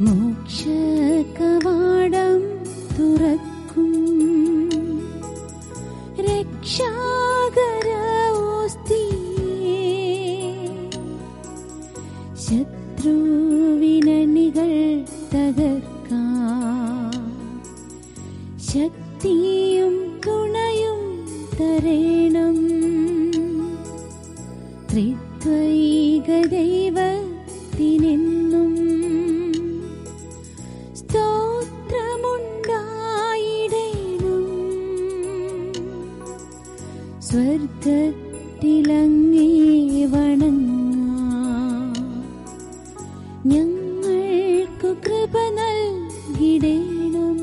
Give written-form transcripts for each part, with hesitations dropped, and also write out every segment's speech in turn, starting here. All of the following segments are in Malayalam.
മോക്ഷകവാടം തുറക്കും രക്ഷാകര ഓസ്തിയേ, ശത്രുവിനണികൾ തകർക്കാൻ ശക്തിയും തുണയും തരേണം. ത്രിത്വൈക ദൈവത്തിനെന്നും സ്തോത്രമുണ്ടായിടേണം. സ്വർഗത്തിലങ്ങേ വണങ്ങാം, ഞങ്ങൾക്കു കൃപ നൽകിടേണം.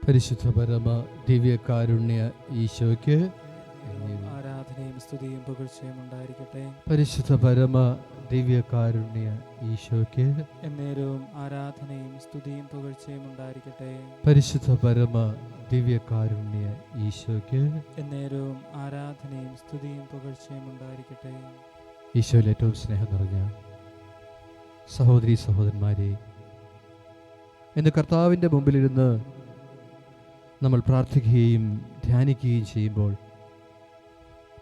പരിശുദ്ധ പരമ ദിവ്യകാരുണ്യ ഈശോയ്ക്ക് ആരാധനയും സ്തുതിയും പുകഴ്ചയും ഉണ്ടായിരിക്കട്ടെ. പരിശുദ്ധ പരമ ദിവ്യകാരുണ്യ ഈശോയ്ക്ക് എന്നേരവും ആരാധനയും സ്തുതിയും പുകഴ്ചയും ഉണ്ടായിരിക്കട്ടെ. പരിശുദ്ധ പരമ ദിവ്യകാരുണ്യ ഈശോയ്ക്ക് എന്നേരവും ആരാധനയും സ്തുതിയും പുകഴ്ചയും ഉണ്ടായിരിക്കട്ടെ. ഈശോയിൽ ഏറ്റവും സ്നേഹം നിറഞ്ഞ സഹോദരീ സഹോദരന്മാരെ, ഇന്ന് കർത്താവിൻ്റെ മുമ്പിലിരുന്ന് നമ്മൾ പ്രാർത്ഥിക്കുകയും ധ്യാനിക്കുകയും ചെയ്യുമ്പോൾ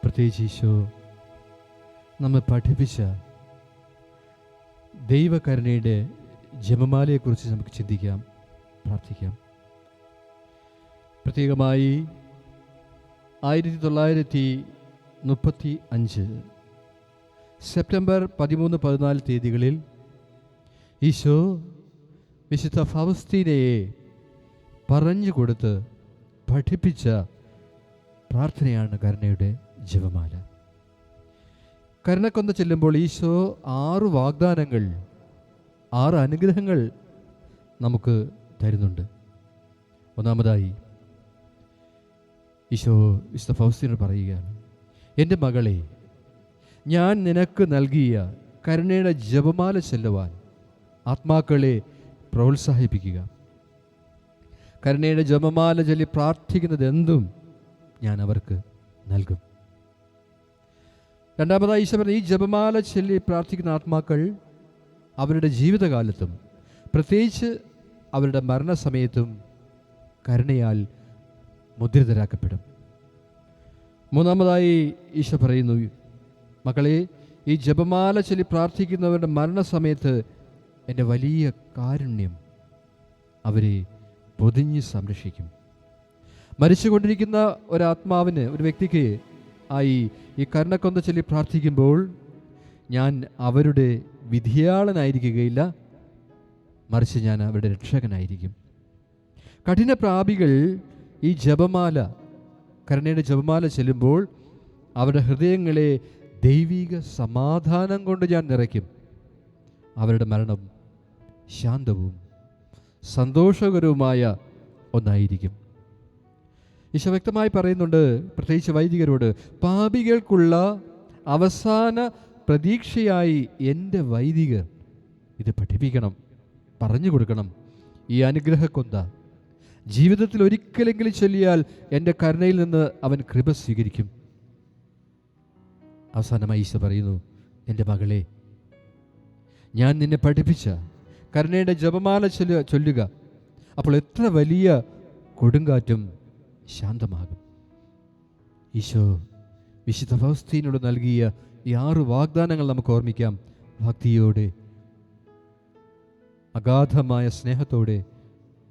പ്രത്യേകിച്ച് ഈശോ നമ്മെ പഠിപ്പിച്ച ദൈവകരുണയുടെ ജപമാലയെക്കുറിച്ച് നമുക്ക് ചിന്തിക്കാം, പ്രാർത്ഥിക്കാം. പ്രത്യേകമായി 1935 സെപ്റ്റംബർ 13-14 തീയതികളിൽ ഈശോ വിശുദ്ധ ഫൗസ്തീനയെ പറഞ്ഞു കൊടുത്ത് പഠിപ്പിച്ച പ്രാർത്ഥനയാണ് കരുണയുടെ ജപമാല. കരുണക്കൊന്ത ചെല്ലുമ്പോൾ ഈശോ 6 വാഗ്ദാനങ്ങൾ, 6 അനുഗ്രഹങ്ങൾ നമുക്ക് തരുന്നുണ്ട്. ഒന്നാമതായി ഈശോ വിശുദ്ധ ഫൗസ്തീനയോട് പറയുകയാണ്, എൻ്റെ മകളെ, ഞാൻ നിനക്ക് നൽകിയ കരുണയുടെ ജപമാല ചെല്ലുവാൻ ആത്മാക്കളെ പ്രോത്സാഹിപ്പിക്കുക. കരുണയുടെ ജപമാല ചൊല്ലി പ്രാർത്ഥിക്കുന്നത് എന്തും ഞാൻ അവർക്ക് നൽകും. രണ്ടാമതായി ഈശോ പറഞ്ഞു, ഈ ജപമാല ചൊല്ലി പ്രാർത്ഥിക്കുന്ന ആത്മാക്കൾ അവരുടെ ജീവിതകാലത്തും പ്രത്യേകിച്ച് അവരുടെ മരണസമയത്തും കരുണയാൽ മുദ്രിതരാക്കപ്പെടും. മൂന്നാമതായി ഈശോ പറയുന്നു, മക്കളെ, ഈ ജപമാല ചൊല്ലി പ്രാർത്ഥിക്കുന്നവരുടെ മരണസമയത്ത് എൻ്റെ വലിയ കാരുണ്യം അവരെ പൊതിഞ്ഞ് സംരക്ഷിക്കും. മരിച്ചുകൊണ്ടിരിക്കുന്ന ഒരാത്മാവിന്, ഒരു വ്യക്തിക്ക് ആയി ഈ കരുണക്കൊന്ത ചൊല്ലി പ്രാർത്ഥിക്കുമ്പോൾ ഞാൻ അവരുടെ വിധിയാളനായിരിക്കുകയില്ല, മറിച്ച് ഞാൻ അവരുടെ രക്ഷകനായിരിക്കും. കഠിന പ്രാപികൾ ഈ ജപമാല, കരുണയുടെ ജപമാല ചെല്ലുമ്പോൾ അവരുടെ ഹൃദയങ്ങളെ ദൈവിക സമാധാനം കൊണ്ട് ഞാൻ നിറയ്ക്കും. അവരുടെ മരണം ശാന്തവും സന്തോഷകരവുമായ ഒന്നായിരിക്കും. ഈശോ വ്യക്തമായി പറയുന്നുണ്ട്, പ്രത്യേകിച്ച് വൈദികരോട്, പാപികൾക്കുള്ള അവസാന പ്രതീക്ഷയായി എൻ്റെ വൈദികർ ഇത് പഠിപ്പിക്കണം, പറഞ്ഞു കൊടുക്കണം. ഈ അനുഗ്രഹക്കൊന്ത ജീവിതത്തിൽ ഒരിക്കലെങ്കിലും ചൊല്ലിയാൽ എൻ്റെ കരുണയിൽ നിന്ന് അവൻ കൃപ സ്വീകരിക്കും. അവസാനമായി ഈശോ പറയുന്നു, എൻ്റെ മകളെ, ഞാൻ നിന്നെ പഠിപ്പിച്ച കരുണയുടെ ജപമാല ചൊല്ലുക, അപ്പോൾ എത്ര വലിയ കൊടുങ്കാറ്റും ശാന്തമാകും. ഈശോ വിശുദ്ധ ഫൗസ്തീനയോട് നൽകിയ ഈ 6 വാഗ്ദാനങ്ങൾ നമുക്ക് ഓർമ്മിക്കാം. ഭക്തിയോടെ, അഗാധമായ സ്നേഹത്തോടെ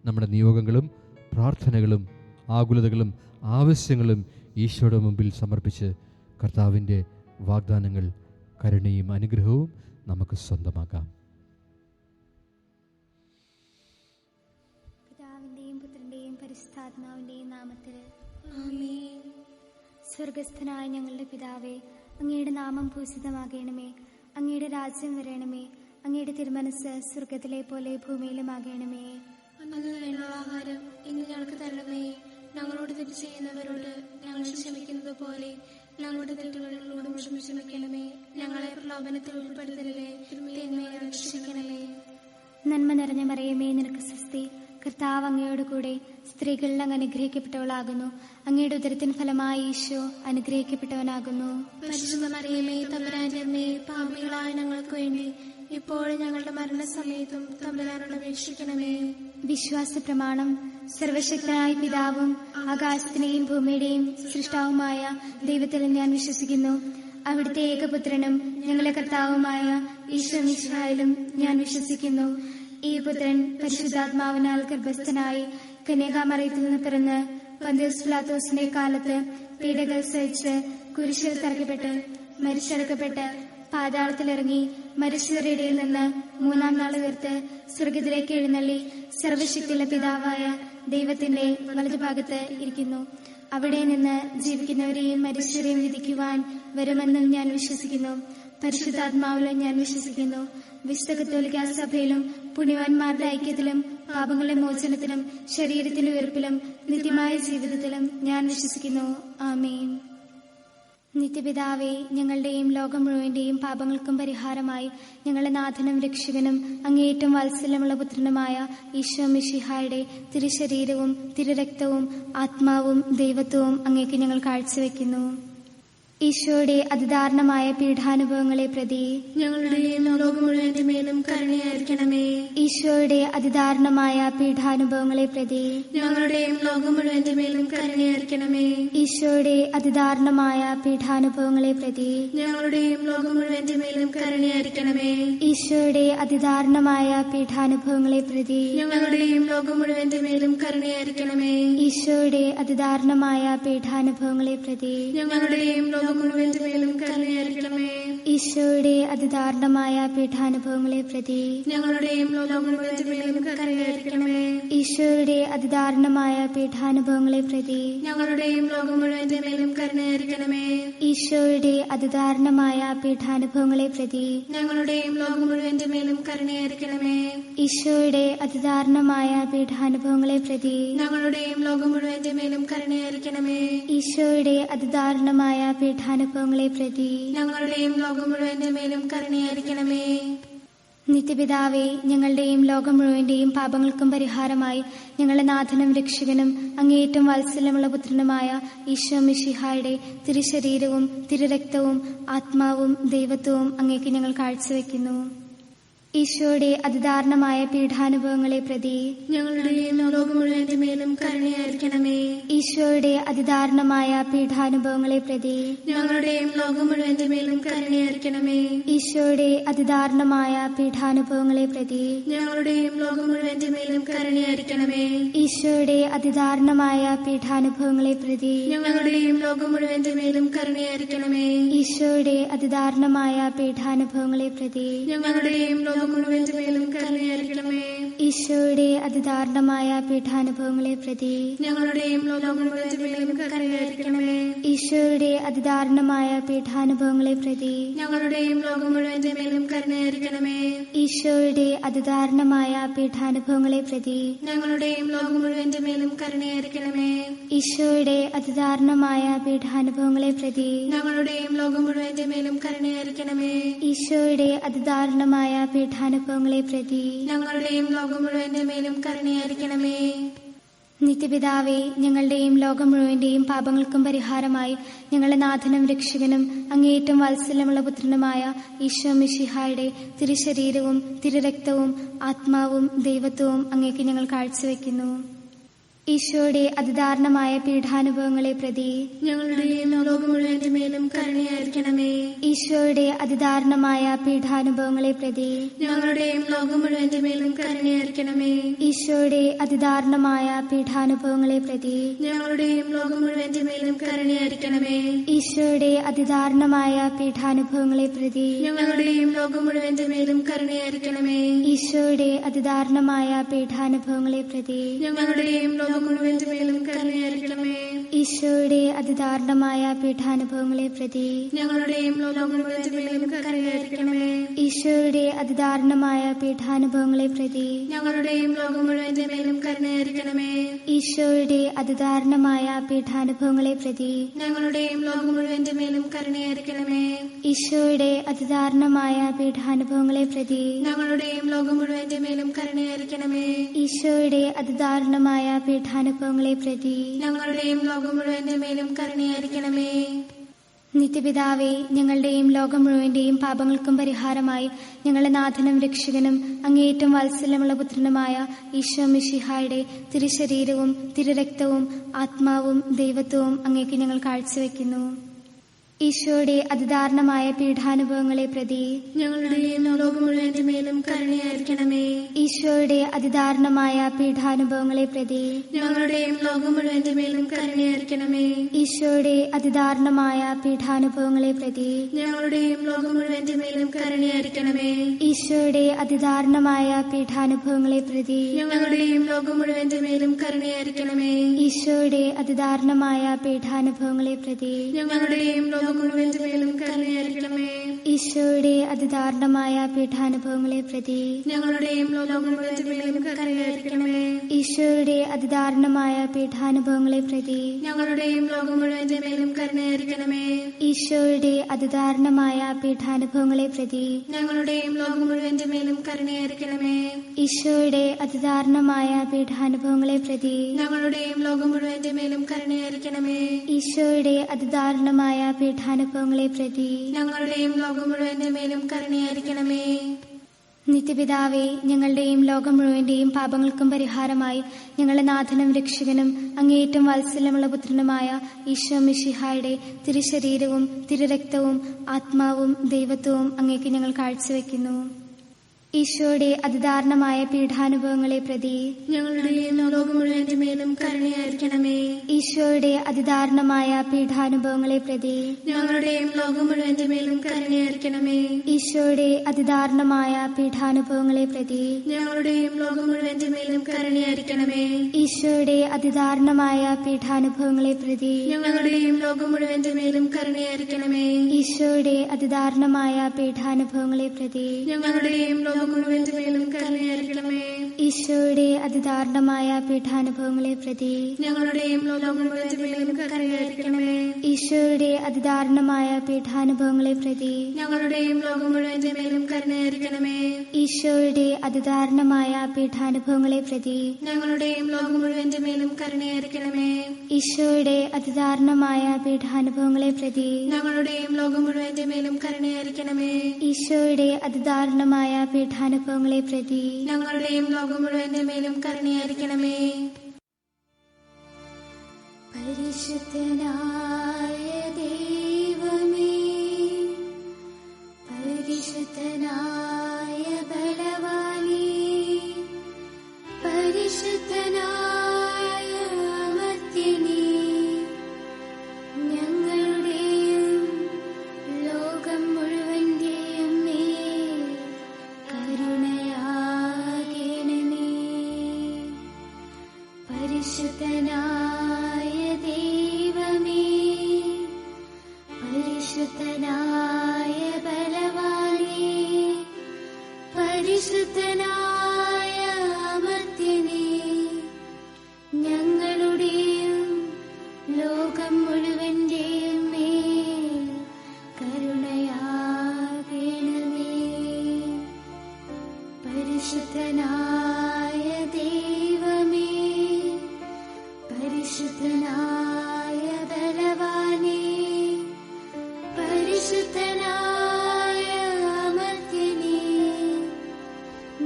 നമ്മുടെ നിയോഗങ്ങളും പ്രാർത്ഥനകളും ആകുലതകളും ആവശ്യങ്ങളും ഈശോയുടെ മുമ്പിൽ സമർപ്പിച്ച് കർത്താവിൻ്റെ വാഗ്ദാനങ്ങൾ, കരുണയും അനുഗ്രഹവും നമുക്ക് സ്വന്തമാക്കാം. പിതാവിന്റെയും പുത്രന്റെയും പരിശുദ്ധാത്മാവിന്റെയും നാമത്തിൽ ആമേൻ. സ്വർഗസ്ഥനായ ഞങ്ങളുടെ പിതാവേ, അങ്ങയുടെ നാമം പൂജിതമാകണമേ. അങ്ങയുടെ രാജ്യം വരണമേ. അങ്ങയുടെ തിരുമനസ് സ്വർഗത്തിലെ പോലെ ഭൂമിയിലുമാകണമേ. അന്നു വേണ്ട ആഹാരം ഇന്ന് ഞങ്ങൾക്ക് തരണമേ. ഞങ്ങളോട് തെറ്റ് ചെയ്യുന്നവരോട് ഞങ്ങൾ ക്ഷമിക്കുന്നത് പോലെ ഞങ്ങളുടെ തെറ്റുകളോടും ക്ഷമിക്കണമേ. ഞങ്ങളെ പ്രലോഭനത്തിൽ ഉൾപ്പെടുത്തരുതേ, തിന്മയെ രക്ഷിക്കണമേ. നന്മ നിറഞ്ഞ മറിയമേ, നിനക്ക് സ്വസ്തി. കർത്താവ് അങ്ങയോട് കൂടെ സ്ത്രീകളിൽ അങ്ങ് അനുഗ്രഹിക്കപ്പെട്ടവളാകുന്നു. അങ്ങയുടെ ഉദരത്തിൻ ഫലമായി ഈശോ അനുഗ്രഹിക്കപ്പെട്ടവനാകുന്നു. പരിശുദ്ധ മറിയമേ, തമ്പുരാന്റെ അമ്മേ, പാപികളായ ഞങ്ങൾക്ക് വേണ്ടി ഇപ്പോഴും ഞങ്ങളുടെ മരണസമയത്തും തമ്പുരാനോട് അപേക്ഷിക്കണമേ. വിശ്വാസ പ്രമാണം. സർവശക്തനായ പിതാവും ആകാശത്തിന്റെയും ഭൂമിയുടെയും സൃഷ്ടാവുമായ ദൈവത്തിൽ ഞാൻ വിശ്വസിക്കുന്നു. അവിടുത്തെ ഏകപുത്രനും ഞങ്ങളുടെ കർത്താവുമായ ഈശോ മിശിഹായിലും ഞാൻ വിശ്വസിക്കുന്നു. ഈ പുത്രൻ പരിശുദ്ധാത്മാവിനാൽ ഗർഭസ്ഥനായി കന്യകാമറിയത്തിൽ നിന്ന് പിറന്ന് പന്തിയോസ് പിലാത്തോസിന്റെ കാലത്ത് പീഡകൾ സഹിച്ച് കുരിശിൽ തറയ്ക്കപ്പെട്ട് മരിച്ചടക്കപ്പെട്ട് പാതാളത്തിലിറങ്ങി മരിച്ചവരുടെ ഇടയിൽ നിന്ന് മൂന്നാം നാൾ ഉയർത്ത് സ്വർഗത്തിലേക്ക് എഴുന്നള്ളി സർവശക്തിയുള്ള പിതാവായ ദൈവത്തിന്റെ വലതുഭാഗത്ത് ഇരിക്കുന്നു. അവിടെ നിന്ന് ജീവിക്കുന്നവരെയും മരിച്ചവരെയും വിധിക്കുവാൻ വരുമെന്നും ഞാൻ വിശ്വസിക്കുന്നു. പരിശുദ്ധാത്മാവിലും ഞാൻ വിശ്വസിക്കുന്നു. വിശുദ്ധ കത്തോലിക്കാ സഭയിലും പുണ്യവാന്മാരുടെ ഐക്യത്തിലും പാപങ്ങളുടെ മോചനത്തിലും ശരീരത്തിന്റെ ഉയർപ്പിലും നിത്യമായ ജീവിതത്തിലും ഞാൻ വിശ്വസിക്കുന്നു. ആമേൻ. നിത്യപിതാവേ, ഞങ്ങളുടെയും ലോകം മുഴുവന്റെയും പാപങ്ങൾക്കും പരിഹാരമായി ഞങ്ങളുടെ നാഥനും രക്ഷകനും അങ്ങേയറ്റം വാത്സല്യമുള്ള പുത്രനുമായ ഈശോ മിശിഹായുടെ തിരുശരീരവും തിരുരക്തവും ആത്മാവും ദൈവത്വവും അങ്ങേക്ക് ഞങ്ങൾ കാഴ്ചവെക്കുന്നു. ഈശോയുടെ അതിദാരുണമായ പീഡാനുഭവങ്ങളെ പ്രതി ഞങ്ങളുടെയും ലോകം മുഴുവന്റെ മേലും കരുണയായിരിക്കണമേ. ഈശോയുടെ അതിദാരുണമായ പീഡാനുഭവങ്ങളെ പ്രതി ഞങ്ങളുടെയും ലോകം മുഴുവന്റെ മേലും കരുണയായിരിക്കണമേ. ഈശോയുടെ അതിദാരുണമായ പീഡാനുഭവങ്ങളെ പ്രതി ഞങ്ങളുടെയും ലോകം മുഴുവന്റെ മേലും കരുണയായിരിക്കണമേ. ഈശോയുടെ അതിദാരുണമായ പീഡാനുഭവങ്ങളെ പ്രതി ഞങ്ങളുടെയും ലോകം മുഴുവന്റെ മേലും കരുണയായിരിക്കണമേ. ഈശോയുടെ അതിദാരുണമായ പീഡാനുഭവങ്ങളെ പ്രതി ഞങ്ങളുടെയും ലോകം മുഴുവന്റെ മേലും കരുണയായിരിക്കണമേ. ഈശോയുടെ അതിദാരുണമായ പീഡാനുഭവങ്ങളെ പ്രതി ഞങ്ങളുടെയും ലോകം മുഴുവന്റെ മേലും കരുണയായിരിക്കണമേ. ഈശോയുടെ അതിദാരുണമായ പീഡാനുഭവങ്ങളെ പ്രതി ഞങ്ങളുടെയും ലോകം മുഴുവന്റെ മേലും കരുണയായിരിക്കണമേ. ഈശോയുടെ അതിദാരുണമായ പീഡാനുഭവങ്ങളെ പ്രതി ഞങ്ങളുടെയും ലോകം മുഴുവന്റെ മേലും കരുണയായിരിക്കണമേ. ഈശോയുടെ അതിദാരുണമായ പീഡാനുഭവങ്ങളെ പ്രതി ഞങ്ങളുടെയും ലോകം മുഴുവന്റെ മേലും കരുണയായിരിക്കണമേ. ഈശോയുടെ അതിദാരുണമായ പീഡാനുഭവങ്ങളെ പ്രതി ഞങ്ങളുടെയും ലോകം മുഴുവന്റെ മേലും കരുണയായിരിക്കണമേ. നിത്യപിതാവേ, ഞങ്ങളുടെയും ലോകം മുഴുവന്റെയും പാപങ്ങൾക്കും പരിഹാരമായി ഞങ്ങളുടെ നാഥനും രക്ഷകനും അങ്ങേയറ്റം വാത്സല്യമുള്ള പുത്രനുമായ ഈശോ മിശിഹായുടെ തിരുശരീരവും തിരുരക്തവും ആത്മാവും ദൈവത്വവും അങ്ങേക്ക് ഞങ്ങൾ കാഴ്ചവെക്കുന്നു. ഈശോയുടെ അതിദാരുണമായ പീഡാനുഭവങ്ങളെ പ്രതി ഞങ്ങളുടെയും ലോകം മുഴുവന്റെ മേലും കരുണയായിരിക്കണമേ. ഈശോയുടെ അതിദാരുണമായ പീഡാനുഭവങ്ങളെ പ്രതി ഞങ്ങളുടെയും ലോകം മുഴുവന്റെ മേലും കരുണയായിരിക്കണമേ. ഈശോയുടെ അതിദാരുണമായ പീഡാനുഭവങ്ങളെ പ്രതി ഞങ്ങളുടെയും ലോകം മുഴുവന്റെ മേലും കരുണയായിരിക്കണമേ. ഈശോയുടെ അതിദാരുണമായ പീഡാനുഭവങ്ങളെ പ്രതി ഞങ്ങളുടെയും ലോകം മുഴുവന്റെ മേലും കരുണയായിരിക്കണമേ. ഈശോയുടെ അതിദാരുണമായ പീഡാനുഭവങ്ങളെ പ്രതി ഞങ്ങളുടെയും ലോകം മുഴുവന്റെ മേലും കരുണയായിരിക്കണമേ. ഈശോയുടെ അതിദാരുണമായ പീഡാനുഭവങ്ങളെ പ്രതി ഞങ്ങളുടെയും ലോകം മുഴുവന്റെ മേലും കരുണയായിരിക്കണമേ. ഈശോയുടെ അതിദാരുണമായ പീഡാനുഭവങ്ങളെ പ്രതി ഞങ്ങളുടെയും ലോകം മുഴുവന്റെ മേലും കരുണയായിരിക്കണമേ. ഈശോയുടെ അതിദാരുണമായ പീഡാനുഭവങ്ങളെ പ്രതി ഞങ്ങളുടെയും ലോകം മുഴുവന്റെ മേലും കരുണയായിരിക്കണമേ. ഈശോയുടെ അതിദാരുണമായ പീഡാനുഭവങ്ങളെ പ്രതി ഞങ്ങളുടെയും ലോകം മുഴുവന്റെ മേലും കരുണയായിരിക്കണമേ. ഈശോയുടെ അതിദാരുണമായ പീഡാനുഭവങ്ങളെ പ്രതി ഞങ്ങളുടെയും ലോകം മുഴുവന്റെ മേലും കരുണയായിരിക്കണമേ. നിത്യപിതാവേ, ഞങ്ങളുടെയും ലോകം മുഴുവന്റെയും പാപങ്ങൾക്കും പരിഹാരമായി ഞങ്ങളുടെ നാഥനും രക്ഷകനും അങ്ങേയറ്റം വാത്സല്യമുള്ള പുത്രനുമായ ഈശോ മിശിഹായുടെ തിരുശരീരവും തിരുരക്തവും ആത്മാവും ദൈവത്വവും അങ്ങേക്ക് ഞങ്ങൾ കാഴ്ചവെക്കുന്നു. ഈശോയുടെ അതിദാരുണമായ പീഡാനുഭവങ്ങളെ പ്രതി ഞങ്ങളുടെയും ലോകം മുഴുവന്റെ മേലും കരുണയായിരിക്കണമേ. ഈശോയുടെ അതിദാരുണമായ പീഡാനുഭവങ്ങളെ പ്രതി ഞങ്ങളുടെയും ലോകം മുഴുവന്റെ മേലും കരുണയായിരിക്കണമേ. ഈശോയുടെ അതിദാരുണമായ പീഡാനുഭവങ്ങളെ പ്രതി ഞങ്ങളുടെയും ലോകം മുഴുവന്റെ മേലും കരുണയായിരിക്കണമേ. ഈശോയുടെ അതിദാരുണമായ പീഡാനുഭവങ്ങളെ പ്രതി ഞങ്ങളുടെയും ലോകം മുഴുവന്റെ മേലും കരുണയായിരിക്കണമേ. ഈശോയുടെ അതിദാരുണമായ പീഡാനുഭവങ്ങളെ പ്രതി ഞങ്ങളുടെയും ലോകം മുഴുവന്റെ മേലും കരുണയായിരിക്കണമേ. ഈശോയുടെ അതിദാരുണമായ പീഡാനുഭവങ്ങളെ പ്രതി ഞങ്ങളുടെയും ലോകം മുഴുവന്റെ മേലും കരുണയായിരിക്കണമേ. ഈശോയുടെ അതിദാരുണമായ പീഡാനുഭവങ്ങളെ പ്രതി ഞങ്ങളുടെയും ലോകം മുഴുവന്റെ മേലും കരുണയായിരിക്കണമേ. ഈശോയുടെ അതിദാരുണമായ പീഡാനുഭവങ്ങളെ പ്രതി ഞങ്ങളുടെയും ലോകം മുഴുവന്റെ മേലും കരുണയായിരിക്കണമേ. ഈശോയുടെ അതിദാരുണമായ പീഡാനുഭവങ്ങളെ പ്രതി ഞങ്ങളുടെയും ലോകം മുഴുവന്റെ മേലും കരുണയായിരിക്കണമേ. ഈശോയുടെ അതിദാരുണമായ പീഠാനുഭവങ്ങളെ പ്രതി ഞങ്ങളുടെയും ലോകം മുഴുവന്റെ മേലും കരുണയായിരിക്കണമേ. നിത്യപിതാവേ, ഞങ്ങളുടെയും ലോകം മുഴുവന്റെയും പാപങ്ങൾക്കും പരിഹാരമായി ഞങ്ങളുടെ നാഥനും രക്ഷകനും അങ്ങേയറ്റം വാത്സല്യമുള്ള പുത്രനുമായ ഈശോ മിശിഹായുടെ തിരുശരീരവും തിരുരക്തവും ആത്മാവും ദൈവത്വവും അങ്ങേക്ക് ഞങ്ങൾ കാഴ്ചവെക്കുന്നു. ഈശോയുടെ അതിദാരുണമായ പീഠാനുഭവങ്ങളെ പ്രതി ഞങ്ങളുടെയും ലോകം മുഴുവന്റെ മേലും കരുണയായിരിക്കണമേ. ഈശോയുടെ അതിദാരുണമായ പീഠാനുഭവങ്ങളെ പ്രതി ഞങ്ങളുടെയും ലോകം മുഴുവന്റെ മേലും കരുണയായിരിക്കണമേ. ഈശോയുടെ അതിദാരുണമായ പീഠാനുഭവങ്ങളെ പ്രതി ഞങ്ങളുടെയും ലോകം മുഴുവന്റെ മേലും കരുണയായിരിക്കണമേ. ഈശോയുടെ അതിദാരുണമായ പീഠാനുഭവങ്ങളെ പ്രതി ഞങ്ങളുടെയും ലോകം മുഴുവന്റെ മേലും കരുണയായിരിക്കണമേ. ഈശോയുടെ അതിദാരുണമായ പീഠാനുഭവങ്ങളെ പ്രതി ഞങ്ങളുടെയും ലോകം മുഴുവന്റെ മേലും കരുണയായിരിക്കണമേ. ഈശോയുടെ അതിദാരുണമായ പീഠാനുഭവങ്ങളെ പ്രതി ഞങ്ങളുടെയും ലോകം മുഴുവന്റെ മേലും കരുണയായിരിക്കണമേ. ഈശോയുടെ അതിദാരുണമായ പീഠാനുഭവങ്ങളെ പ്രതി ഞങ്ങളുടെയും ലോകം മുഴുവന്റെ മേലും കരുണയായിരിക്കണമേ. ഈശോയുടെ അതിദാരുണമായ പീഠാനുഭവങ്ങളെ പ്രതി ഞങ്ങളുടെയും ലോകം മുഴുവന്റെ മേലും കരുണയായിരിക്കണമേ. ഈശോയുടെ അതിദാരുണമായ പീഠാനുഭവങ്ങളെ പ്രതി ഞങ്ങളുടെയും ലോകം മുഴുവന്റെ മേലും കരുണയായിരിക്കണമേ. ഈശോയുടെ അതിദാരുണമായ പീഠാനുഭവങ്ങളെ പ്രതി ഞങ്ങളുടെയും ലോകം മുഴുവന്റെ മേലും കരുണയായിരിക്കണമേ. നിത്യപിതാവേ, ഞങ്ങളുടെയും ലോകം മുഴുവന്റെയും പാപങ്ങൾക്കും പരിഹാരമായി ഞങ്ങളുടെ നാഥനും രക്ഷകനും അങ്ങേയറ്റം വാത്സല്യമുള്ള പുത്രനുമായ ഈശോ മിശിഹായുടെ തിരുശരീരവും തിരുരക്തവും ആത്മാവും ദൈവത്വവും അങ്ങേക്ക് ഞങ്ങൾ കാഴ്ചവെക്കുന്നു. ഈശോയുടെ അതിദാരുണമായ പീഠാനുഭവങ്ങളെ പ്രതി ഞങ്ങളുടെയും ലോകം മുഴുവന്റെ മേലും കരുണയായിരിക്കണമേ. ഈശോയുടെ അതിദാരുണമായ പീഠാനുഭവങ്ങളെ പ്രതി ഞങ്ങളുടെയും ലോകം മുഴുവന്റെ മേലും കരുണയായിരിക്കണമേ. ഈശോയുടെ അതിദാരുണമായ പീഠാനുഭവങ്ങളെ പ്രതി ഞങ്ങളുടെയും ലോകം മുഴുവന്റെ മേലും കരുണയായിരിക്കണമേ. ഈശോയുടെ അതിദാരുണമായ പീഠാനുഭവങ്ങളെ പ്രതി ഞങ്ങളുടെയും ലോകം മുഴുവന്റെ മേലും കരുണയായിരിക്കണമേ. ഈശോയുടെ അതിദാരുണമായ പീഠാനുഭവങ്ങളെ പ്രതി ഞങ്ങളുടെയും ലോകം മുഴുവന്റെ മേലും കരുണയായിരിക്കണമേ. ഈശോയുടെ അതിദാരുണമായ പീഠാനുഭവങ്ങളെ പ്രതി ഞങ്ങളുടെയും ലോകം മുഴുവന്റെ മേലും കരുണയായിരിക്കണമേ. ഈശോയുടെ അതിദാരുണമായ പീഠാനുഭവങ്ങളെ പ്രതി ഞങ്ങളുടെയും ലോകം മുഴുവന്റെ മേലും കരുണയായിരിക്കണമേ. ഈശോയുടെ അതിദാരുണമായ പീഠാനുഭവങ്ങളെ പ്രതി ഞങ്ങളുടെയും ലോകം മുഴുവന്റെ മേലും കരുണയായിരിക്കണമേ. ഈശോയുടെ അതിദാരുണമായ പീഠാനുഭവങ്ങളെ പ്രതി ഞങ്ങളുടെയും ലോകം മുഴുവന്റെ മേലും കരുണയായിരിക്കണമേ. ഈശോയുടെ അതിദാരുണമായ പീഠാനുഭവങ്ങളെ പ്രതി ഞങ്ങളുടെയും ലോകം മുഴുവന്റെ മേലും കരുണയായിരിക്കണമേ. പരിശുദ്ധനായ ദൈവമേ, പരിശുദ്ധനായ ബലവാനേ, പരിശുദ്ധനായ അമർത്യനേ, ഞങ്ങളുടെയും ലോകം മുഴുവന്റെയും മേൽ കരുണയാകണമേ. പരിശുദ്ധനായ ദൈവമേ, പരിശുദ്ധനായ ബലവാനേ, പരിശുദ്ധനായ അമർത്യനേ, ഞങ്ങളുടെയും ലോകം മുഴുവന്റെയും മേൽ കരുണയാകണമേ. പരിശുദ്ധനായ ദൈവമേ, പരിശുദ്ധനായ ബലവാനേ, പരിശുദ്ധനായ അമർത്യനേ,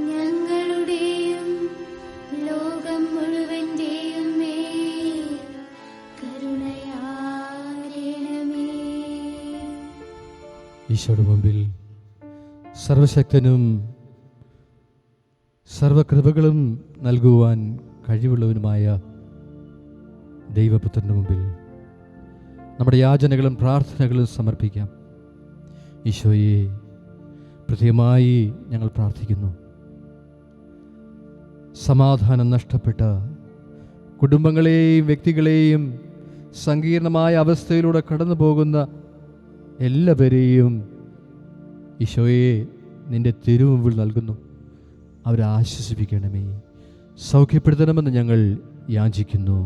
ഞങ്ങളുടെയും ലോകം മുഴുവന്റെയും മേൽ കരുണയാകണമേ. ഈശോയുടെ മുമ്പിൽ സർവശക്തനും സർവകൃപകളും നൽകുവാൻ കഴിവുള്ളവനുമായ ദൈവപുത്രൻ്റെ മുമ്പിൽ നമ്മുടെ യാചനകളും പ്രാർത്ഥനകളും സമർപ്പിക്കാം. ഈശോയെ, പ്രത്യേകമായി ഞങ്ങൾ പ്രാർത്ഥിക്കുന്നു. സമാധാനം നഷ്ടപ്പെട്ട കുടുംബങ്ങളെയും വ്യക്തികളെയും സങ്കീർണമായ അവസ്ഥയിലൂടെ കടന്നു പോകുന്ന എല്ലാവരെയും ഈശോയെ നിൻ്റെ തിരുമുമ്പിൽ നൽകുന്നു. അവരെ ആശ്വസിപ്പിക്കണമേ, സൗഖ്യപ്പെടുത്തണമെന്ന് ഞങ്ങൾ യാചിക്കുന്നു.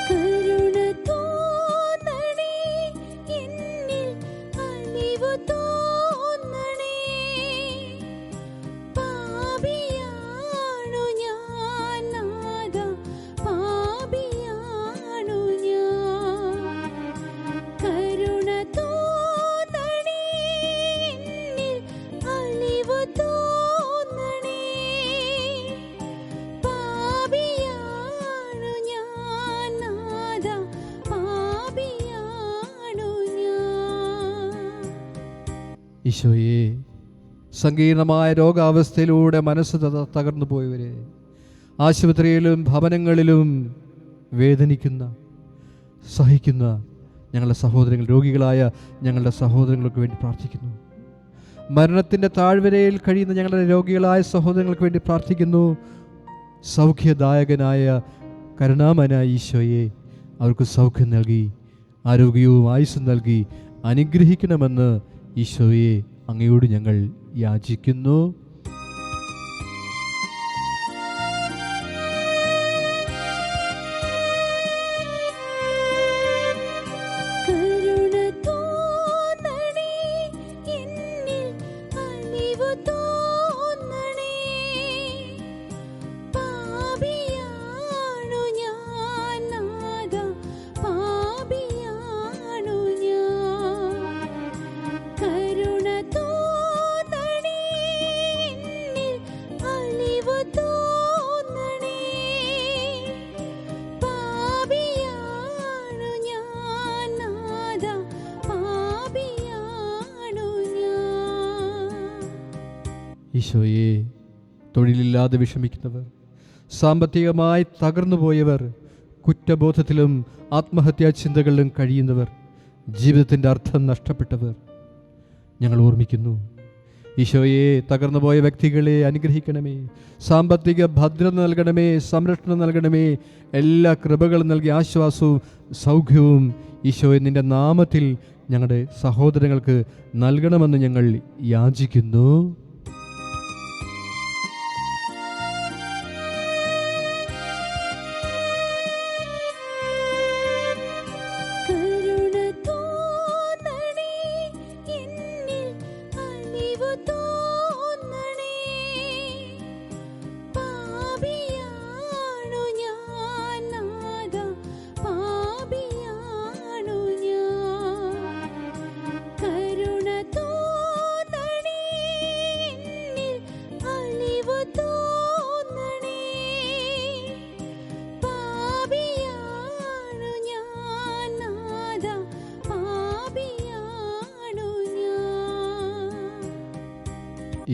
കരുണ ഈശോയെ, സങ്കീർണമായ രോഗാവസ്ഥയിലൂടെ മനസ്സ് തകർന്നു പോയവരെ, ആശുപത്രിയിലും ഭവനങ്ങളിലും വേദനിക്കുന്ന സഹിക്കുന്ന ഞങ്ങളുടെ സഹോദരങ്ങൾ, രോഗികളായ ഞങ്ങളുടെ സഹോദരങ്ങൾക്ക് വേണ്ടി പ്രാർത്ഥിക്കുന്നു. മരണത്തിൻ്റെ താഴ്വരയിൽ കഴിയുന്ന ഞങ്ങളുടെ രോഗികളായ സഹോദരങ്ങൾക്ക് വേണ്ടി പ്രാർത്ഥിക്കുന്നു. സൗഖ്യദായകനായ കരുണാമനായ ഈശോയെ, അവർക്ക് സൗഖ്യം നൽകി ആരോഗ്യവും ആയുസ്സും നൽകി അനുഗ്രഹിക്കണമെന്ന് ഈശോയെ അങ്ങയോട് ഞങ്ങൾ യാചിക്കുന്നു. ഈശോയെ, തൊഴിലില്ലാതെ വിഷമിക്കുന്നവർ, സാമ്പത്തികമായി തകർന്നുപോയവർ, കുറ്റബോധത്തിലും ആത്മഹത്യാ ചിന്തകളിലും കഴിയുന്നവർ, ജീവിതത്തിൻ്റെ അർത്ഥം നഷ്ടപ്പെട്ടവർ ഞങ്ങൾ ഓർമ്മിക്കുന്നു. ഈശോയെ, തകർന്നുപോയ വ്യക്തികളെ അനുഗ്രഹിക്കണമേ, സാമ്പത്തിക ഭദ്രത നൽകണമേ, സംരക്ഷണം നൽകണമേ, എല്ലാ കൃപകളും നൽകി ആശ്വാസവും സൗഖ്യവും ഈശോയെ നിൻ്റെ നാമത്തിൽ ഞങ്ങളുടെ സഹോദരങ്ങൾക്ക് നൽകണമെന്ന് ഞങ്ങൾ യാചിക്കുന്നു.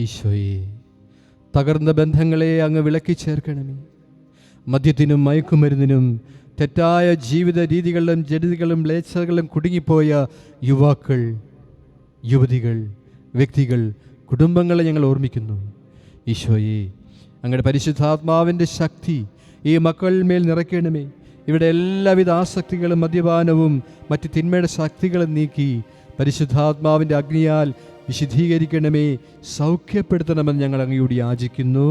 ഈശോയെ, തകർന്ന ബന്ധങ്ങളെ അങ്ങ് വിളക്കി ചേർക്കണമേ. മദ്യത്തിനും മയക്കുമരുന്നിനും തെറ്റായ ജീവിത രീതികളിലും ജഡികളും മ്ലേച്ഛതകളും കുടുങ്ങിപ്പോയ യുവാക്കൾ, യുവതികൾ, വ്യക്തികൾ, കുടുംബങ്ങളെ ഞങ്ങൾ ഓർമ്മിക്കുന്നു. ഈശോയെ, അങ്ങയുടെ പരിശുദ്ധാത്മാവിൻ്റെ ശക്തി ഈ മക്കളിന്മേൽ നിറയ്ക്കണമേ. ഇവിടെ എല്ലാവിധ ആസക്തികളും മദ്യപാനവും മറ്റ് തിന്മയുടെ ശക്തികളും നീക്കി പരിശുദ്ധാത്മാവിൻ്റെ അഗ്നിയാൽ വിശുദ്ധീകരിക്കണമേ, സൗഖ്യപ്പെടുത്തണമെന്ന് ഞങ്ങൾ അങ്ങയോട് യാചിക്കുന്നു.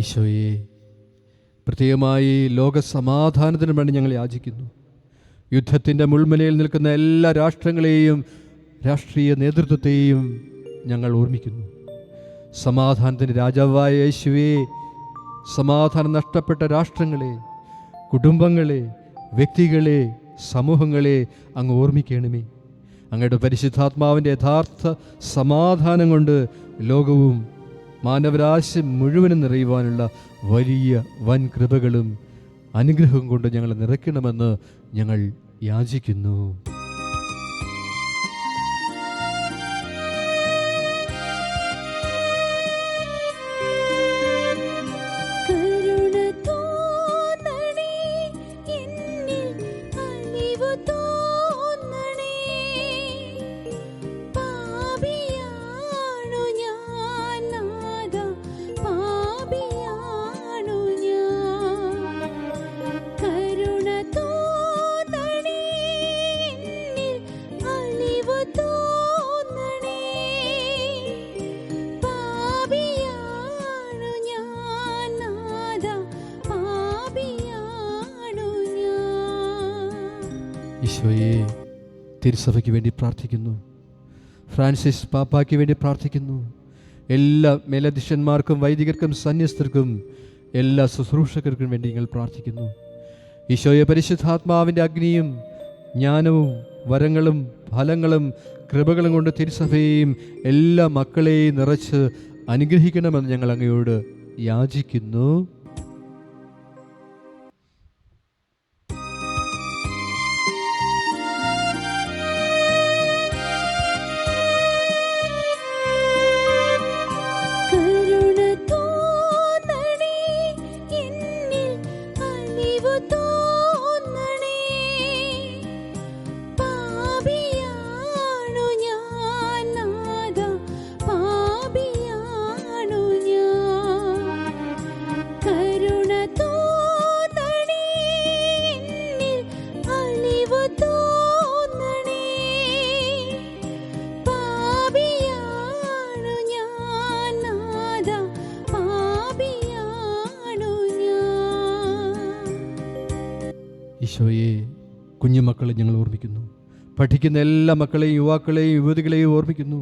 ഈശോയെ, പ്രത്യേകമായി ലോകസമാധാനത്തിന് വേണ്ടി ഞങ്ങൾ യാചിക്കുന്നു. യുദ്ധത്തിൻ്റെ മുൾമുനയിൽ നിൽക്കുന്ന എല്ലാ രാഷ്ട്രങ്ങളെയും രാഷ്ട്രീയ നേതൃത്വത്തെയും ഞങ്ങൾ ഓർമ്മിക്കുന്നു. സമാധാനത്തിൻ്റെ രാജാവായ യേശുവേ, സമാധാനം നഷ്ടപ്പെട്ട രാഷ്ട്രങ്ങളെ, കുടുംബങ്ങളെ, വ്യക്തികളെ, സമൂഹങ്ങളെ അങ്ങ് ഓർമ്മിക്കണമേ. അങ്ങയുടെ പരിശുദ്ധാത്മാവിൻ്റെ യഥാർത്ഥ സമാധാനം കൊണ്ട് ലോകവും മാനവരാശി മുഴുവനും നിറയുവാനുള്ള വലിയ വൻ കൃപകളും അനുഗ്രഹവും കൊണ്ട് ഞങ്ങളെ നിറയ്ക്കണമെന്ന് ഞങ്ങൾ യാചിക്കുന്നു. ഈശോയെ, തിരുസഭയ്ക്ക് വേണ്ടി പ്രാർത്ഥിക്കുന്നു. ഫ്രാൻസിസ് പാപ്പായ്ക്ക് വേണ്ടി പ്രാർത്ഥിക്കുന്നു. എല്ലാ മേലധ്യക്ഷന്മാർക്കും വൈദികർക്കും സന്യസ്തർക്കും എല്ലാ ശുശ്രൂഷകർക്കും വേണ്ടി ഞങ്ങൾ പ്രാർത്ഥിക്കുന്നു. ഈശോയെ, പരിശുദ്ധാത്മാവിൻ്റെ അഗ്നിയും ജ്ഞാനവും വരങ്ങളും ഫലങ്ങളും കൃപകളും കൊണ്ട് തിരുസഭയെയും എല്ലാ മക്കളെയും നിറച്ച് അനുഗ്രഹിക്കണമെന്ന് ഞങ്ങൾ അങ്ങയോട് യാചിക്കുന്നു. ഈശോയെ, കുഞ്ഞുമക്കളെ ഞങ്ങൾ ഓർമ്മിക്കുന്നു. പഠിക്കുന്ന എല്ലാ മക്കളെയും യുവാക്കളെയും യുവതികളെയും ഓർമ്മിക്കുന്നു.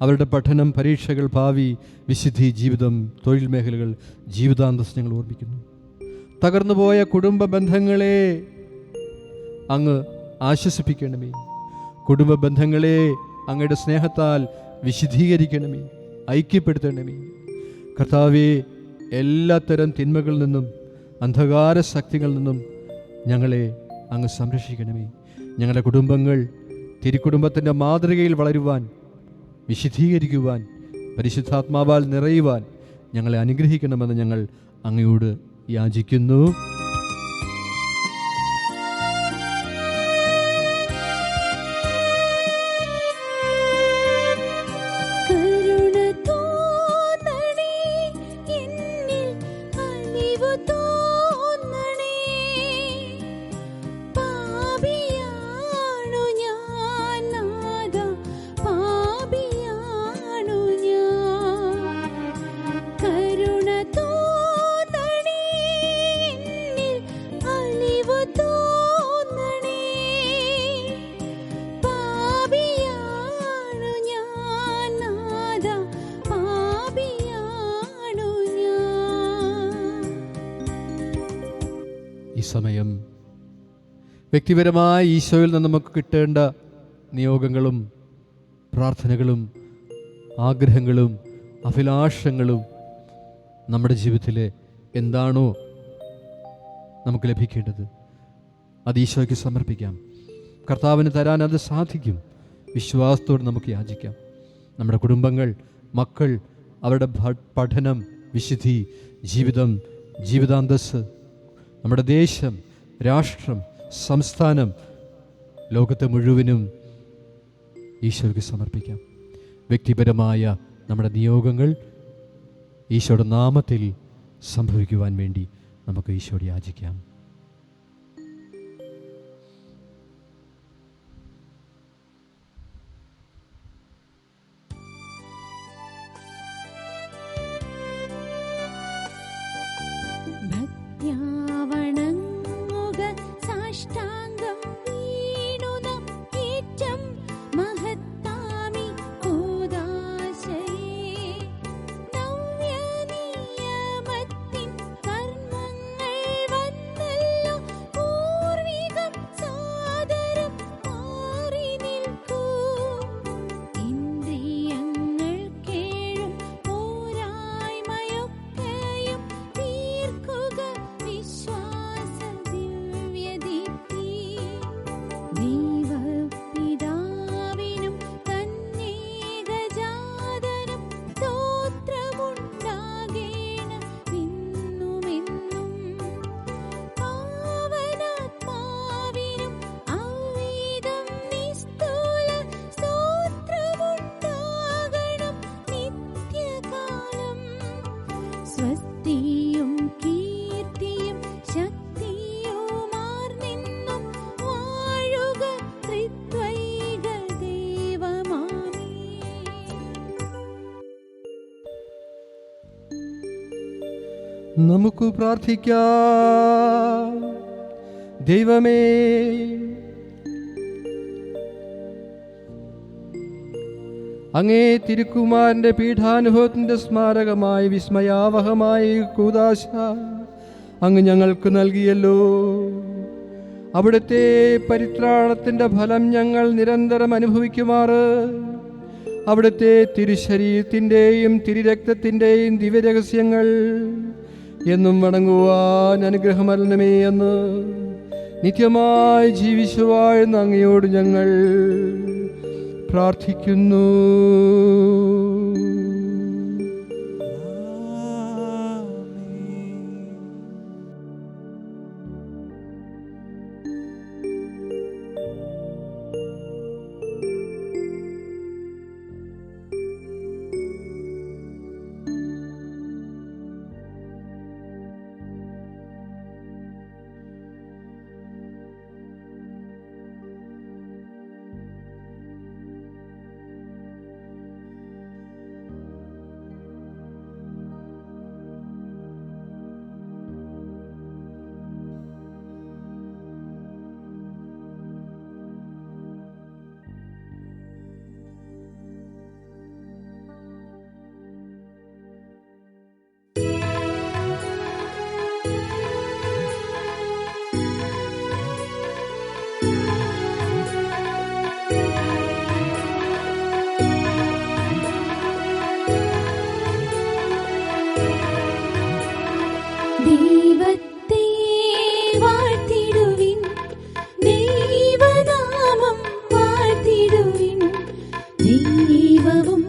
അവരുടെ പഠനം, പരീക്ഷകൾ, ഭാവി, വിശുദ്ധി, ജീവിതം, തൊഴിൽ മേഖലകൾ, ജീവിതാന്തസ് ഞങ്ങൾ ഓർമ്മിക്കുന്നു. തകർന്നുപോയ കുടുംബ ബന്ധങ്ങളെ അങ്ങ് ആശ്വസിപ്പിക്കണമേ. കുടുംബ ബന്ധങ്ങളെ അങ്ങയുടെ സ്നേഹത്താൽ വിശുദ്ധീകരിക്കണമേ, ഐക്യപ്പെടുത്തണമേ. കർത്താവേ, എല്ലാത്തരം തിന്മകളിൽ നിന്നും അന്ധകാര ശക്തികളിൽ നിന്നും ഞങ്ങളെ അങ്ങ് സംരക്ഷിക്കണമേ. ഞങ്ങളുടെ കുടുംബങ്ങൾ തിരുക്കുടുംബത്തിൻ്റെ മാതൃകയിൽ വളരുവാൻ, വിശുദ്ധീകരിക്കുവാൻ, പരിശുദ്ധാത്മാവാൽ നിറയുവാൻ ഞങ്ങളെ അനുഗ്രഹിക്കണമെന്ന് ഞങ്ങൾ അങ്ങയോട് യാചിക്കുന്നു. ഈ സമയം വ്യക്തിപരമായി ഈശോയിൽ നിന്ന് നമുക്ക് കിട്ടേണ്ട നിയോഗങ്ങളും പ്രാർത്ഥനകളും ആഗ്രഹങ്ങളും അഭിലാഷങ്ങളും നമ്മുടെ ജീവിതത്തിൽ എന്താണോ നമുക്ക് ലഭിക്കേണ്ടത് അത് ഈശോയ്ക്ക് സമർപ്പിക്കാം. കർത്താവിന് തരാൻ അത് സാധിക്കും. വിശ്വാസത്തോടെ നമുക്ക് യാചിക്കാം. നമ്മുടെ കുടുംബങ്ങൾ, മക്കൾ, അവരുടെ പഠനം, വിശുദ്ധി, ജീവിതം, ജീവിതാന്തസ്, നമ്മുടെ ദേശം, രാഷ്ട്രം, സംസ്ഥാനം, ലോകത്തെ മുഴുവനും ഈശോയ്ക്ക് സമർപ്പിക്കാം. വ്യക്തിപരമായ നമ്മുടെ നിയോഗങ്ങൾ ഈശോയുടെ നാമത്തിൽ സംഭവിക്കുവാൻ വേണ്ടി നമുക്ക് ഈശോയോട് യാചിക്കാം. സ്വസ്തിയും കീർത്തിയും ശക്തിയുമാർന്നെന്നും വാഴുക ത്രിത്വൈക ദൈവമാമേ. നമുക്ക് പ്രാർത്ഥിക്കാം. ദൈവമേ, അങ്ങേ തിരുക്കുമാരൻ്റെ പീഠാനുഭവത്തിൻ്റെ സ്മാരകമായി വിസ്മയാവഹമായി കൂദാശ അങ്ങ് ഞങ്ങൾക്ക് നൽകിയല്ലോ. അവിടുത്തെ പരിത്രാണത്തിൻ്റെ ഫലം ഞങ്ങൾ നിരന്തരം അനുഭവിക്കുമാറ് അവിടുത്തെ തിരുശരീരത്തിൻ്റെയും തിരുരക്തത്തിൻ്റെയും ദിവ്യരഹസ്യങ്ങൾ എന്നും വണങ്ങുവാൻ അനുഗ്രഹമരണമേ എന്ന് നിത്യമായി ജീവിച്ചു വാഴുന്ന അങ്ങയോട് ഞങ്ങൾ പ്രാർത്ഥിക്കുന്നു. ദൈവത്തെ വാഴ്ത്തിടുവിൻ, ദൈവനാമം വാഴ്ത്തിടുവിൻ. ദൈവവും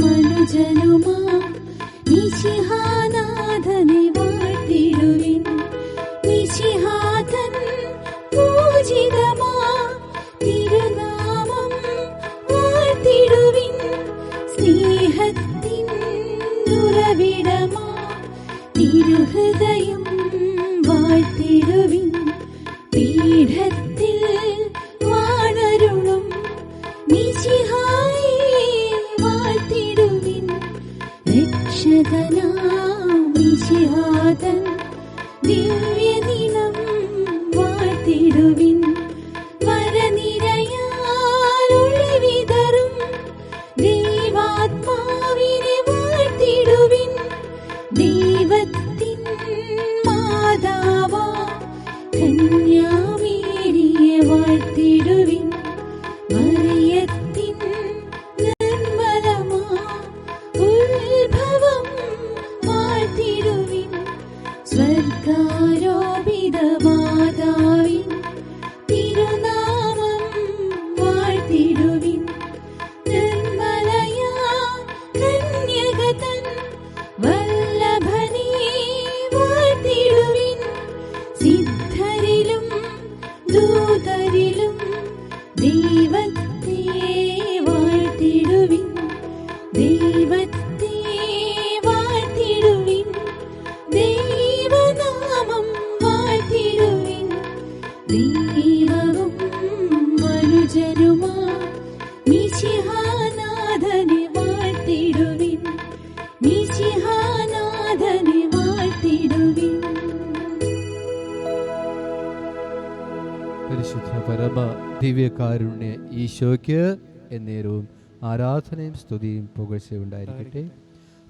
മനുജനുമാം മിശിഹാനാഥനെ വാഴ്ത്തിടുവിൻ. മിശിഹാതൻ പൂജിതമാ തിരുനാമം വാഴ്ത്തിടുവിൻ. സ്നേഹത്തിൻ ഉറവിടമാ തിരുഹൃദയം വാഴ്ത്തിടുവിൻ. പീഠത്തിൽ വാണരുളും മിശിഹായെ വാഴ്ത്തിടുവിൻ. രക്ഷകനാം മിശിഹാതൻ ദിവ്യദിനം വാഴ്ത്തിടുവിൻ. വരനിരയാൽ ഒളിവിതറും ദൈവാത്മാവിനെ വാഴ്ത്തിടുവിൻ. ദൈവത്തിൻ മാതാവാ കന്യാമേരിയെ വാഴ്ത്തിടുവിൻ. മറിയത്തിൻ നിർമ്മലമാ ഉത്ഭവം വാഴ്ത്തിടുവിൻ. സ്വർഗാരോപിത മാതാവിൻ തിരുനാമം വാഴ്ത്തിടുവിൻ. നിർമ്മലയാ കന്യകതൻ വല്ലഭനേ വാഴ്ത്തിടുവിൻ. സിദ്ധരിലും ദൂതരിലും ദൈവത്തെ വാഴ്ത്തിടുവിൻ. ദൈവത്തെ വാഴ്ത്തിടുവിൻ. ദൈവനാമം വാഴ്ത്തിടുവിൻ. ദൈവവും മനുജനുമാ മിശിഹാനാഥനെ വാഴ്ത്തിടുവിൻ. മിശിഹാനാഥനെ വാഴ്ത്തിടുവിൻ. പരിശുദ്ധ പരമ ദിവ്യകാരുണ്യ ഈശോയ്ക്ക് എന്നേരവും ആരാധനയും സ്തുതിയും പുകഴ്ചയും ഉണ്ടായിരിക്കട്ടെ.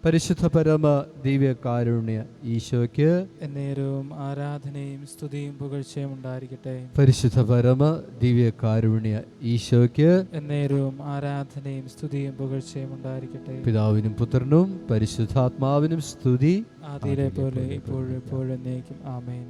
പരിശുദ്ധ പരമ ദിവ്യകാരുണ്യ ഈശോയ്ക്ക് എന്നേരവും ആരാധനയും സ്തുതിയും പുകഴ്ചയും ഉണ്ടായിരിക്കട്ടെ. പരിശുദ്ധ പരമ ദിവ്യകാരുണ്യ ഈശോയ്ക്ക് എന്നേരവും ആരാധനയും സ്തുതിയും പുകഴ്ചയും ഉണ്ടായിരിക്കട്ടെ. പിതാവിനും പുത്രനും പരിശുദ്ധാത്മാവിനും സ്തുതി. ആദിയിലെ പോലെ ഇപ്പോഴും എപ്പോഴും എന്നേക്കും ആമേൻ.